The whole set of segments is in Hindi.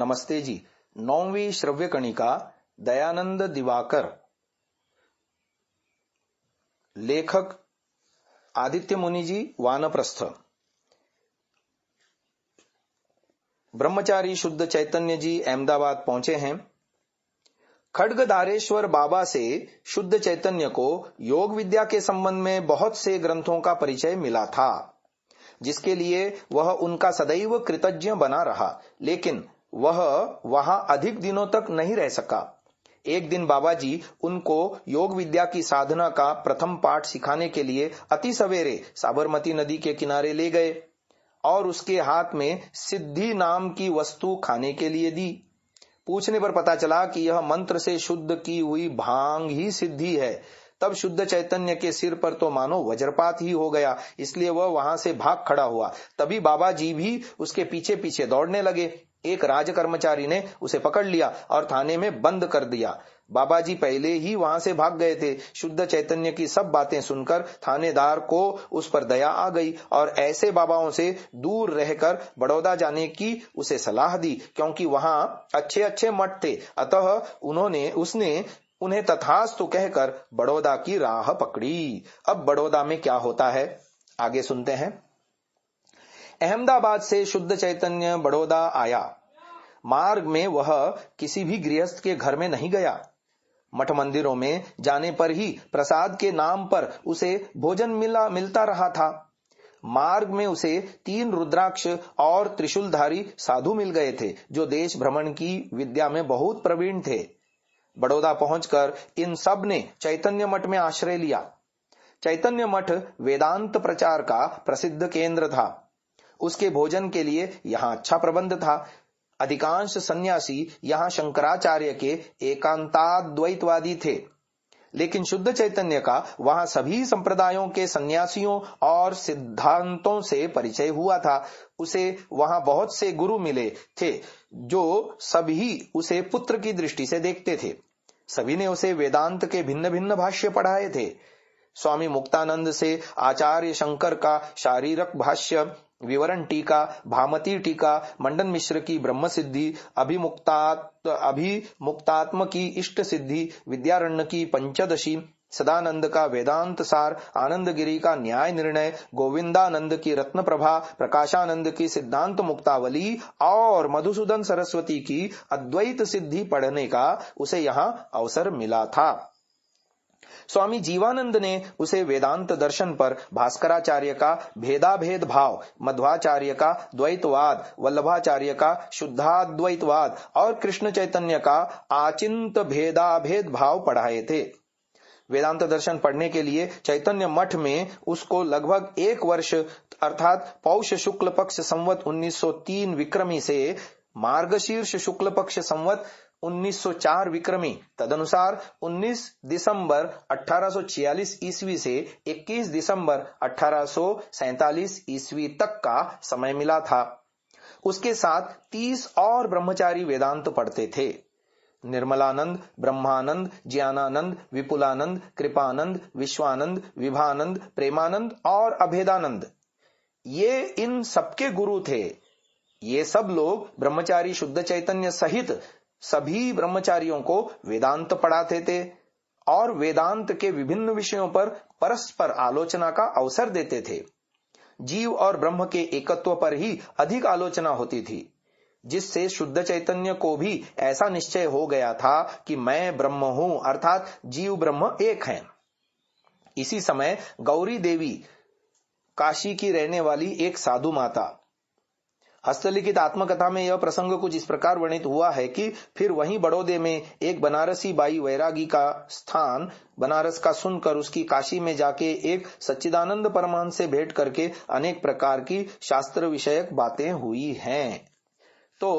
नमस्ते जी। 9वीं श्रव्य कणिका दयानंद दिवाकर, लेखक आदित्य मुनि जी, वानप्रस्थ। ब्रह्मचारी शुद्ध चैतन्य जी अहमदाबाद पहुंचे हैं। खड्गधारेश्वर बाबा से शुद्ध चैतन्य को योग विद्या के संबंध में बहुत से ग्रंथों का परिचय मिला था, जिसके लिए वह उनका सदैव कृतज्ञ बना रहा, लेकिन वह वहां अधिक दिनों तक नहीं रह सका। एक दिन बाबा जी उनको योग विद्या की साधना का प्रथम पाठ सिखाने के लिए अति सवेरे साबरमती नदी के किनारे ले गए और उसके हाथ में सिद्धि नाम की वस्तु खाने के लिए दी। पूछने पर पता चला कि यह मंत्र से शुद्ध की हुई भांग ही सिद्धि है। तब शुद्ध चैतन्य के सिर पर तो मानो वज्रपात ही हो गया, इसलिए वह वहां से भाग खड़ा हुआ। तभी बाबा जी भी उसके पीछे पीछे दौड़ने लगे। एक राज कर्मचारी ने उसे पकड़ लिया और थाने में बंद कर दिया। बाबा जी पहले ही वहां से भाग गए थे। शुद्ध चैतन्य की सब बातें सुनकर थानेदार को उस पर दया आ गई और ऐसे बाबाओं से दूर रहकर बड़ौदा जाने की उसे सलाह दी, क्योंकि वहां अच्छे अच्छे मठ थे। अतः उसने उन्हें तथास्तु कहकर बड़ौदा की राह पकड़ी। अब बड़ौदा में क्या होता है, आगे सुनते हैं। अहमदाबाद से शुद्ध चैतन्य बड़ौदा आया। मार्ग में वह किसी भी गृहस्थ के घर में नहीं गया। मठ मंदिरों में जाने पर ही प्रसाद के नाम पर उसे भोजन मिलता रहा था। मार्ग में उसे 3 रुद्राक्ष और त्रिशूलधारी साधु मिल गए थे, जो देश भ्रमण की विद्या में बहुत प्रवीण थे। बड़ौदा पहुंचकर इन सब ने चैतन्य मठ में आश्रय लिया। चैतन्य मठ वेदांत प्रचार का प्रसिद्ध केंद्र था। उसके भोजन के लिए यहाँ अच्छा प्रबंध था। अधिकांश सन्यासी यहाँ शंकराचार्य के एकांताद्वैतवादी थे, लेकिन शुद्ध चैतन्य का वहां सभी संप्रदायों के सन्यासियों और सिद्धांतों से परिचय हुआ था। उसे वहां बहुत से गुरु मिले थे, जो सभी उसे पुत्र की दृष्टि से देखते थे। सभी ने उसे वेदांत के भिन्न भिन्न भाष्य पढ़ाए थे। स्वामी मुक्तानंद से आचार्य शंकर का शारीरक भाष्य, विवरण टीका, भामती टीका, मंडन मिश्र की ब्रह्म सिद्धि, अभिमुक्तात्म की इष्ट सिद्धि, विद्यारण्य की पंचदशी, सदानंद का वेदांत सार, आनंद गिरी का न्याय निर्णय, गोविंदानंद की रत्न प्रभा, प्रकाशानंद की सिद्धांत मुक्तावली और मधुसूदन सरस्वती की अद्वैत सिद्धि पढ़ने का उसे यहाँ अवसर मिला था। स्वामी जीवानंद ने उसे वेदांत दर्शन पर भास्कराचार्य का भेदाभेद भाव, मध्वाचार्य का द्वैतवाद, वल्लभाचार्य का शुद्धाद्वैतवाद और कृष्ण चैतन्य का आचिंत भेदाभेद भाव पढ़ाए थे। वेदांत दर्शन पढ़ने के लिए चैतन्य मठ में उसको लगभग 1 वर्ष अर्थात पौष शुक्ल पक्ष संवत 1903 विक्रमी से मार्गशीर्ष शुक्ल पक्ष संवत 1904 विक्रमी, तदनुसार 19 दिसंबर 1846 ईस्वी से 21 दिसंबर 1847 ईस्वी तक का समय मिला था। उसके साथ 30 और ब्रह्मचारी वेदांत पढ़ते थे। निर्मलानंद, ब्रह्मानंद, ज्ञानानंद, विपुलानंद, कृपानंद, विश्वानंद, विभानंद, प्रेमानंद और अभेदानंद, ये इन सबके गुरु थे। ये सब लोग ब्रह्मचारी शुद्ध चैतन्य सहित सभी ब्रह्मचारियों को वेदांत पढ़ाते थे और वेदांत के विभिन्न विषयों पर परस्पर आलोचना का अवसर देते थे। जीव और ब्रह्म के एकत्व पर ही अधिक आलोचना होती थी, जिससे शुद्ध चैतन्य को भी ऐसा निश्चय हो गया था कि मैं ब्रह्म हूं, अर्थात जीव ब्रह्म एक हैं। इसी समय गौरी देवी, काशी की रहने वाली एक साधु माता, हस्तलिखित आत्मकथा में यह प्रसंग कुछ इस प्रकार वर्णित हुआ है कि फिर वहीं बड़ौदे में एक बनारसी बाई वैरागी का स्थान बनारस का सुनकर उसकी काशी में जाके एक सच्चिदानंद परमांश से भेंट करके अनेक प्रकार की शास्त्र विषयक बातें हुई हैं। तो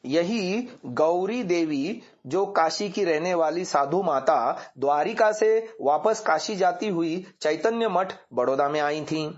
यही गौरी देवी, जो काशी की रहने वाली साधु माता, द्वारिका से वापस काशी जाती हुई चैतन्य मठ बड़ौदा में आई थीं।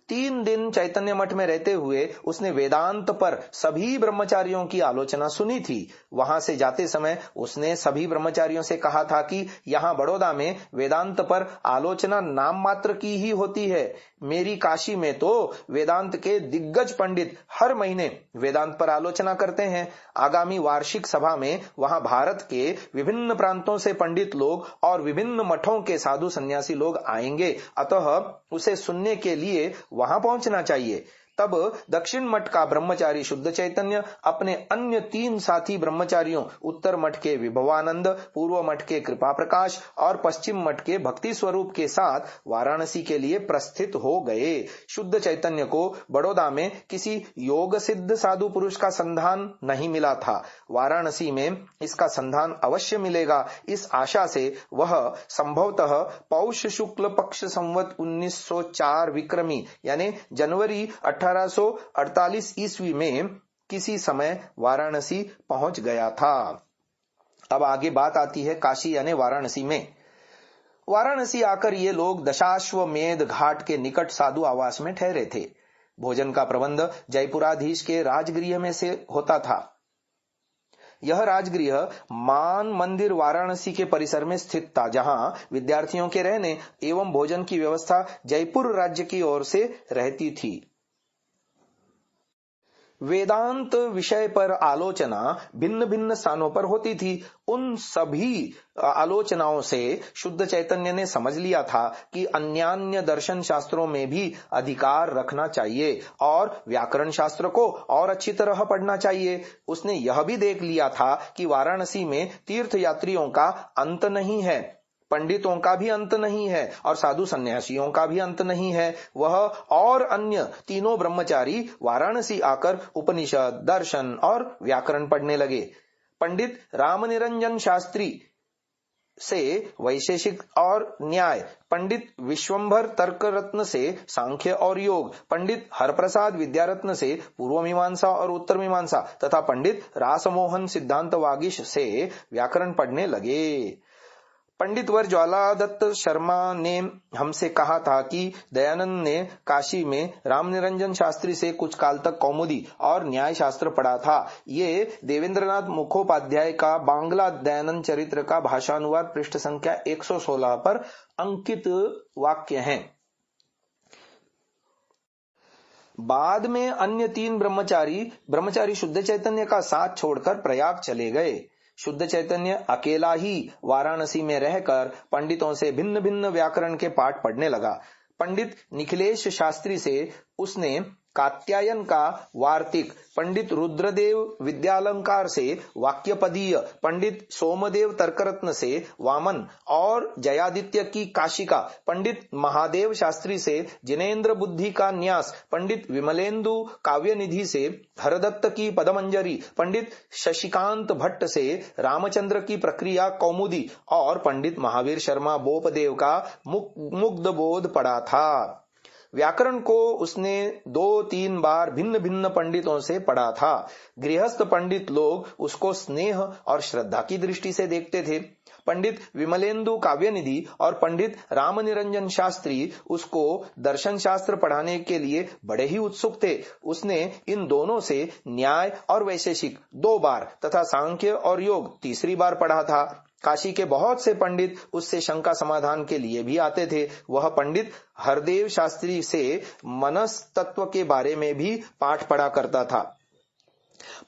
3 दिन चैतन्य मठ में रहते हुए उसने वेदांत पर सभी ब्रह्मचारियों की आलोचना सुनी थी। वहां से जाते समय उसने सभी ब्रह्मचारियों से कहा था कि यहाँ बड़ौदा में वेदांत पर आलोचना नाम मात्र की ही होती है। मेरी काशी में तो वेदांत के दिग्गज पंडित हर महीने वेदांत पर आलोचना करते हैं। आगामी वार्षिक सभा में वहां भारत के विभिन्न प्रांतों से पंडित लोग और विभिन्न मठों के साधु सन्यासी लोग आएंगे, अतः उसे सुनने के लिए वहां पहुंचना चाहिए। तब दक्षिण मठ का ब्रह्मचारी शुद्ध चैतन्य अपने अन्य 3 साथी ब्रह्मचारियों उत्तर मठ के विभवानंद, पूर्व मठ के कृपा प्रकाश और पश्चिम मठ के भक्ति स्वरूप के साथ वाराणसी के लिए प्रस्थित हो गए। शुद्ध चैतन्य को बड़ौदा में किसी योग सिद्ध साधु पुरुष का संधान नहीं मिला था। वाराणसी में इसका संधान अवश्य मिलेगा। इस आशा से वह संभवतः पौष शुक्ल पक्ष संवत 1904 विक्रमी यानी जनवरी 1848 ईस्वी में किसी समय वाराणसी पहुंच गया था। अब आगे बात आती है काशी यानी वाराणसी में। वाराणसी आकर ये लोग दशाश्वमेध घाट के निकट साधु आवास में ठहरे थे। भोजन का प्रबंध जयपुराधीश के राजगृह में से होता था। यह राजगृह मान मंदिर वाराणसी के परिसर में स्थित था, जहां विद्यार्थियों के रहने एवं भोजन की व्यवस्था जयपुर राज्य की ओर से रहती थी। वेदांत विषय पर आलोचना भिन्न भिन्न स्थानों पर होती थी। उन सभी आलोचनाओं से शुद्ध चैतन्य ने समझ लिया था कि अन्यान्य दर्शन शास्त्रों में भी अधिकार रखना चाहिए और व्याकरण शास्त्र को और अच्छी तरह पढ़ना चाहिए। उसने यह भी देख लिया था कि वाराणसी में तीर्थ यात्रियों का अंत नहीं है, पंडितों का भी अंत नहीं है और साधु सन्यासियों का भी अंत नहीं है। वह और अन्य तीनों ब्रह्मचारी वाराणसी आकर उपनिषद, दर्शन और व्याकरण पढ़ने लगे। पंडित रामनिरंजन शास्त्री से वैशेषिक और न्याय, पंडित विश्वंभर तर्क रत्न से सांख्य और योग, पंडित हरप्रसाद विद्यारत्न से पूर्व मीमांसा और उत्तर मीमांसा तथा पंडित रासमोहन सिद्धांत वागीश से व्याकरण पढ़ने लगे। पंडित वर ज्वालादत्त शर्मा ने हमसे कहा था कि दयानंद ने काशी में रामनिरंजन शास्त्री से कुछ काल तक कौमुदी और न्याय शास्त्र पढ़ा था। ये देवेंद्रनाथ मुखोपाध्याय का बांग्ला दयानंद चरित्र का भाषानुवाद पृष्ठ संख्या 116 पर अंकित वाक्य हैं। बाद में अन्य 3 ब्रह्मचारी शुद्ध चैतन्य का साथ छोड़कर प्रयाग चले गए। शुद्ध चैतन्य अकेला ही वाराणसी में रहकर पंडितों से भिन्न भिन्न व्याकरण के पाठ पढ़ने लगा। पंडित निखिलेश शास्त्री से उसने कात्यायन का वार्तिक, पंडित रुद्रदेव विद्यालंकार से वाक्यपदीय, पंडित सोमदेव तर्करत्न से वामन और जयादित्य की काशिका, पंडित महादेव शास्त्री से जिनेन्द्र बुद्धि का न्यास, पंडित विमलेंदु काव्यनिधि से हरदत्त की पदमंजरी, पंडित शशिकांत भट्ट से रामचंद्र की प्रक्रिया कौमुदी और पंडित महावीर शर्मा बोपदेव का मुग्ध बोध पढ़ा था। व्याकरण को उसने 2-3 बार भिन्न भिन्न पंडितों से पढ़ा था। गृहस्थ पंडित लोग उसको स्नेह और श्रद्धा की दृष्टि से देखते थे। पंडित विमलेंदु काव्यनिधि और पंडित रामनिरंजन शास्त्री उसको दर्शन शास्त्र पढ़ाने के लिए बड़े ही उत्सुक थे। उसने इन दोनों से न्याय और वैशेषिक 2 बार तथा सांख्य और योग 3री बार पढ़ा था। काशी के बहुत से पंडित उससे शंका समाधान के लिए भी आते थे। वह पंडित हरदेव शास्त्री से मनस्तत्व के बारे में भी पाठ पढ़ा करता था।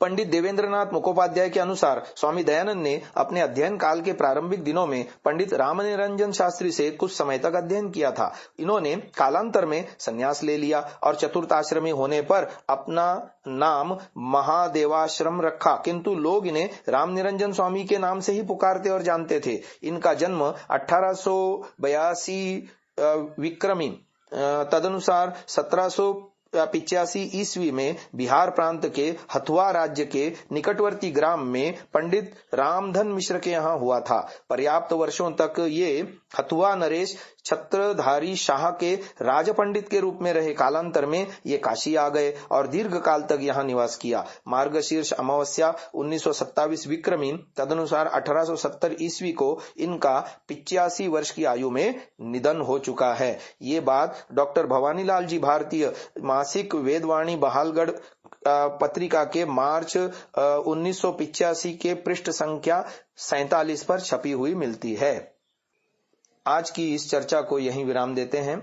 पंडित देवेंद्रनाथ मुखोपाध्याय के अनुसार स्वामी दयानंद ने अपने अध्ययन काल के प्रारंभिक दिनों में पंडित रामनिरंजन शास्त्री से कुछ समय तक अध्ययन किया था। इन्होंने कालांतर में संन्यास ले लिया और चतुर्थाश्रमी होने पर अपना नाम महादेवाश्रम रखा, किंतु लोग इन्हें रामनिरंजन स्वामी के नाम से ही पुकारते और जानते थे। इनका जन्म 1882 विक्रमी, तदनुसार 85 ईस्वी में बिहार प्रांत के हथुआ राज्य के निकटवर्ती ग्राम में पंडित रामधन मिश्र के यहाँ हुआ था। पर्याप्त वर्षों तक ये हथुआ नरेश छत्रधारी शाह के राज पंडित के रूप में रहे। कालांतर में ये काशी आ गए और दीर्घ काल तक यहाँ निवास किया। मार्गशीर्ष अमावस्या 1927 विक्रमी तदनुसार 1870 ईस्वी को इनका 85 वर्ष की आयु में निधन हो चुका है। ये बात डॉक्टर भवानीलाल जी भारतीय मासिक वेदवाणी बहालगढ़ पत्रिका के मार्च 1985 के पृष्ठ संख्या 47 पर छपी हुई मिलती है। आज की इस चर्चा को यहीं विराम देते हैं।